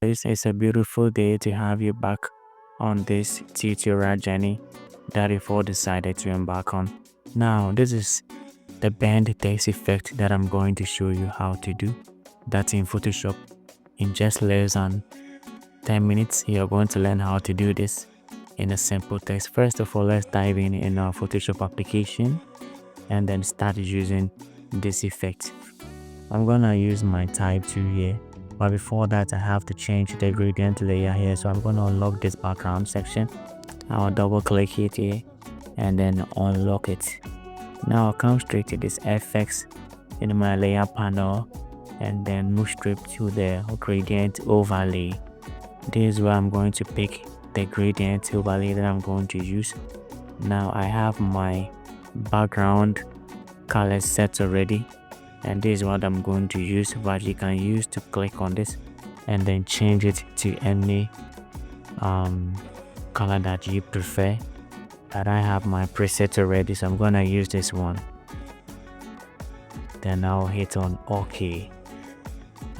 this. It's a beautiful day to have you back on this tutorial journey that you've all decided to embark on. Now, this is the bend text effect that I'm going to show you how to do. That's in Photoshop. In just less than 10 minutes, you're going to learn how to do this in a simple text. First of all, let's dive in our Photoshop application and then start using this effect. I'm gonna use my type 2 here, but before that I have to change the gradient layer here. So I'm gonna unlock this background section. I'll double click it here and then unlock it. Now I'll come straight to this FX in my layer panel and then move straight to the gradient overlay. This is where I'm going to pick the gradient overlay that I'm going to use. Now I have my background color set already, and this is what I'm going to use, but you can use to click on this and then change it to any color that you prefer. But I have my preset already, so I'm gonna use this one. Then I'll hit on OK.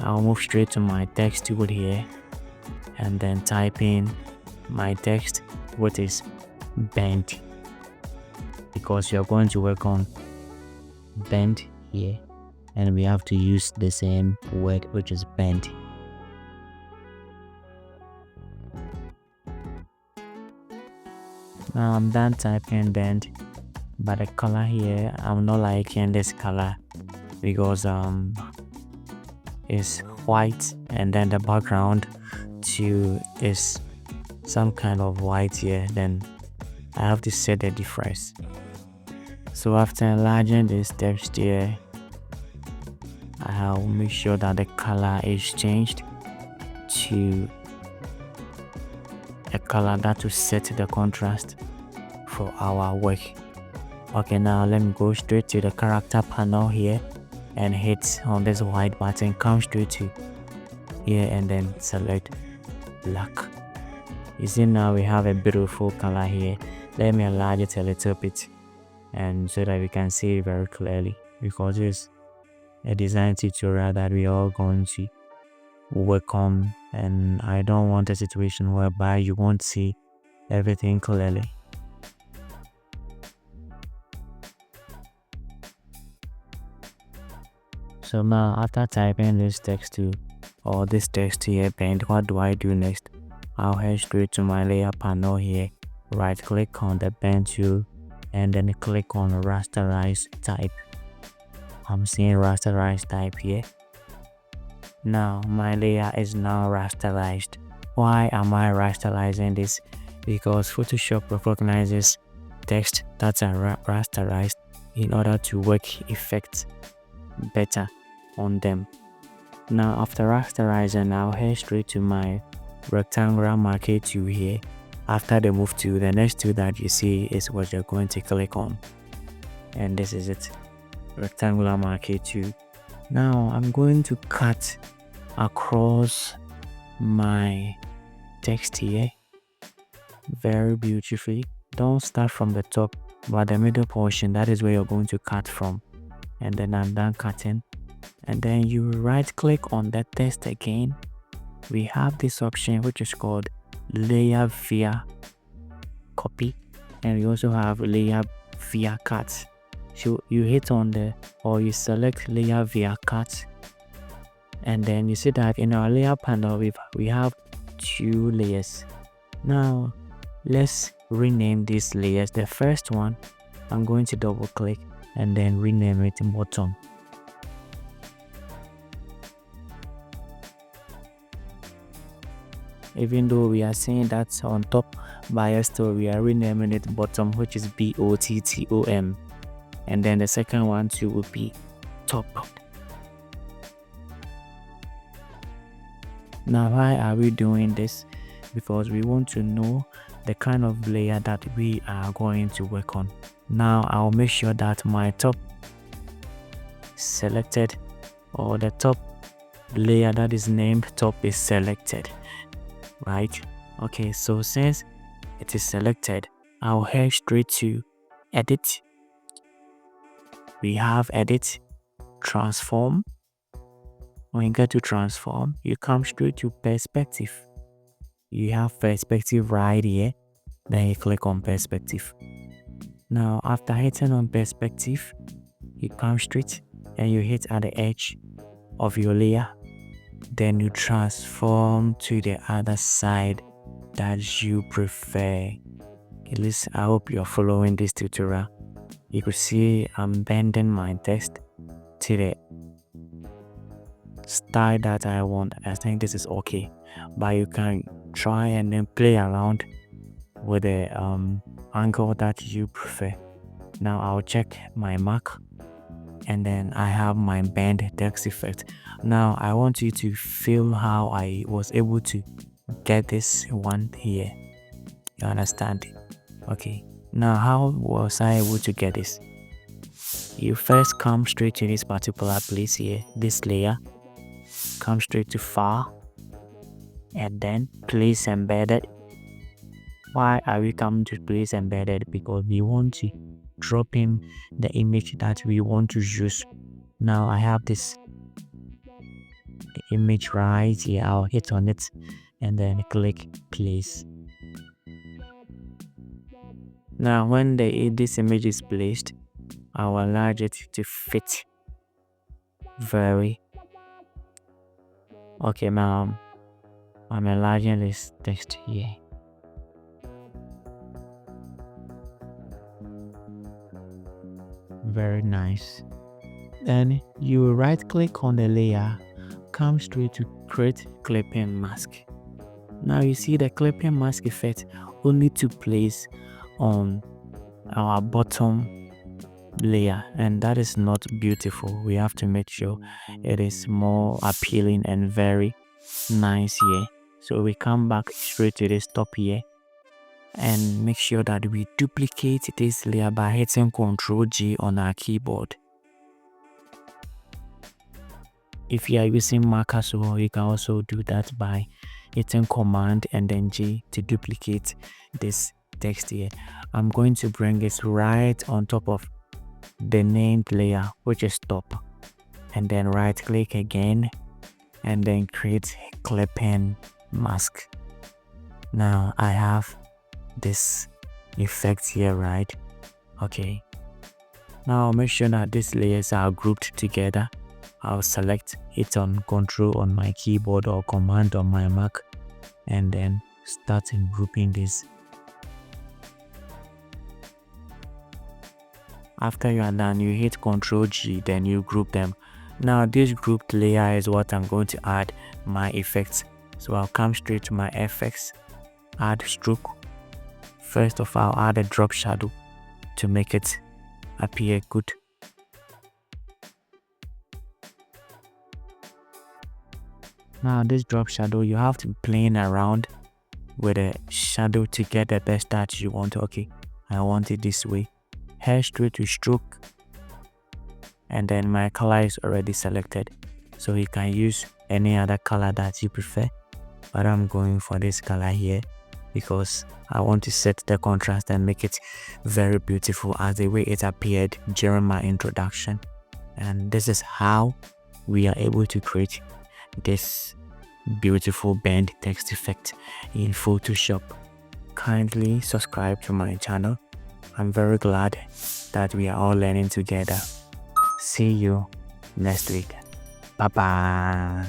I'll move straight to my text tool here and then type in my text, which is bend, because you're going to work on bend here and we have to use the same word, which is bend. Now I'm done typing bend, but the color here, I'm not liking this color because it's white and then the background too is some kind of white here. Then I have to set the difference. So after enlarging this text here, I'll make sure that the color is changed to a color that will set the contrast for our work. Okay, now let me go straight to the character panel here and hit on this white button, come straight to here and then select black. You see now we have a beautiful color here. Let me enlarge it a little bit and so that we can see it very clearly, because it's a design tutorial that we are going to work on, and I don't want a situation whereby you won't see everything clearly. So now after typing this text to or this text here bend, what do I do next? I'll head straight to my layer panel here, right click on the bend tool and then click on rasterize type. I'm seeing rasterize type here. Now my layer is now rasterized. Why am I rasterizing this? Because Photoshop recognizes text that are rasterized in order to work effects better on them. Now after rasterizing, I'll head straight to my rectangular marquee tool here. After the move tool, the next tool that you see is what you're going to click on, and this is it, rectangular marquee tool. Now I'm going to cut across my text here very beautifully. Don't start from the top, but the middle portion, that is where you're going to cut from. And then I'm done cutting, and then you right click on the text again. We have this option which is called layer via copy, and we also have layer via cut. So you hit on the or you select layer via cut, and then you see that in our layer panel we have two layers. Now let's rename these layers. The first one, I'm going to double click and then rename it bottom. Even though we are saying that's on top, but still we are renaming it bottom, which is BOTTOM. And then the second one too will be top. Now why are we doing this? Because we want to know the kind of layer that we are going to work on. Now I'll make sure that my top selected, or the top layer that is named top is selected, right? Okay, so since it is selected, I'll head straight to edit. We have edit, transform, When you get to transform, you come straight to perspective. You have perspective right here. Then you click on perspective. Now after hitting on perspective, you come straight and you hit at the edge of your layer. Then you transform to the other side that you prefer. At least I hope you're following this tutorial. You could see I'm bending my text to the style that I want. I think this is okay, but you can try and then play around with the angle that you prefer. Now I'll check my mark, and then I have my bend text effect. Now I want you to feel how I was able to get this one here. You understand? Okay, now how was I able to get this? You first come straight to this particular place here, this layer. Come straight to file and then place embedded. Why are we coming to place embedded? Because we want to drop in the image that we want to use. Now I have this image right here. I'll hit on it and then click place. Now when this image is placed, I'll enlarge it to fit very okay. Now I'm enlarging this text here. Very nice. Then you right click on the layer, come straight to create clipping mask. Now you see the clipping mask effect only took place on our bottom layer, and that is not beautiful. We have to make sure it is more appealing and very nice here. So we come back straight to this top here and make sure that we duplicate this layer by hitting Ctrl G on our keyboard. If you are using Mac as well, you can also do that by hitting Command and then G to duplicate this text here. I'm going to bring it right on top of the named layer, which is top, and then right click again and then create clipping mask. Now I have this effect here, right? Okay, now make sure that these layers are grouped together. I'll select it on Control on my keyboard or Command on my Mac and then start grouping this. After you are done, you hit Ctrl G, then you group them. Now this grouped layer is what I'm going to add my effects. So I'll come straight to my effects, add stroke. First of all, I'll add a drop shadow to make it appear good. Now this drop shadow, you have to be playing around with a shadow to get the best that you want. Okay, I want it this way. Head straight to stroke, and then my color is already selected, so you can use any other color that you prefer, but I'm going for this color here because I want to set the contrast and make it very beautiful as the way it appeared during my introduction. And this is how we are able to create this beautiful bend text effect in Photoshop. Kindly subscribe to my channel. I'm very glad that we are all learning together. See you next week. Bye bye.